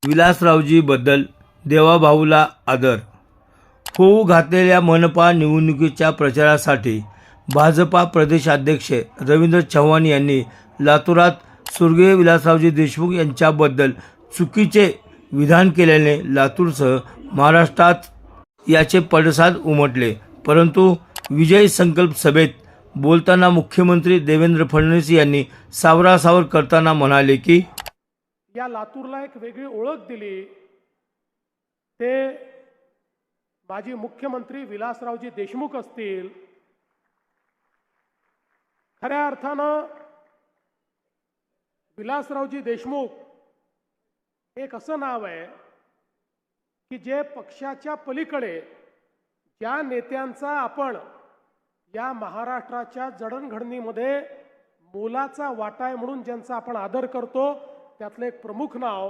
विलासरावजी बद्दल देवाभाऊला आदर. होऊ घातलेल्या मनपा निवडणुकीच्या प्रचारासाठी भाजपा प्रदेशाध्यक्ष रवींद्र चव्हाण यांनी लातूरात स्वर्गीय विलासरावजी देशमुख यांच्याबद्दल चुकीचे विधान केल्याने लातूरसह महाराष्ट्रात याचे पडसाद उमटले. परंतु विजय संकल्प सभेत बोलताना मुख्यमंत्री देवेंद्र फडणवीस यांनी सावरासावर करताना म्हणाले की या लातूरला एक वेगळी ओळख दिली ते माजी मुख्यमंत्री विलासरावजी देशमुख असतील. खऱ्या अर्थानं विलासरावजी देशमुख एक असं नाव आहे की जे पक्षाच्या पलीकडे ज्या नेत्यांचा आपण या महाराष्ट्राच्या जडणघडणीमध्ये मोलाचा वाटा आहे म्हणून ज्यांचा आपण आदर करतो त्यातलं एक प्रमुख नाव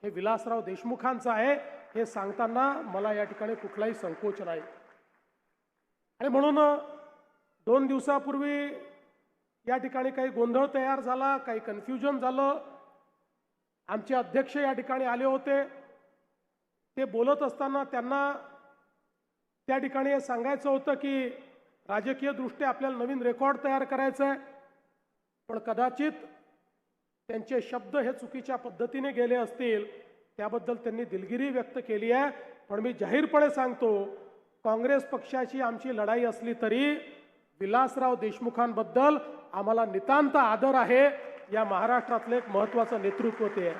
हे विलासराव देशमुखांचं आहे. हे सांगताना मला या ठिकाणी कुठलाही संकोच नाही. आणि म्हणून 2 दिवसापूर्वी या ठिकाणी काही गोंधळ तयार झाला, काही कन्फ्युजन झालं. आमचे अध्यक्ष या ठिकाणी आले होते. ते बोलत असताना त्यांना त्या ठिकाणी हे सांगायचं होतं की राजकीय दृष्ट्या आपल्याला नवीन रेकॉर्ड तयार करायचं आहे, पण कदाचित त्यांचे शब्द हे चुकीच्या पद्धतीने गेले असतील. त्याबद्दल त्यांनी दिलगिरी व्यक्त केली आहे. पण मी जाहीरपणे सांगतो, काँग्रेस पक्षाची आमची लढाई असली तरी विलासराव देशमुखांबद्दल आम्हाला नितांत आदर आहे. या महाराष्ट्रातलं एक महत्त्वाचं नेतृत्व ते आहे.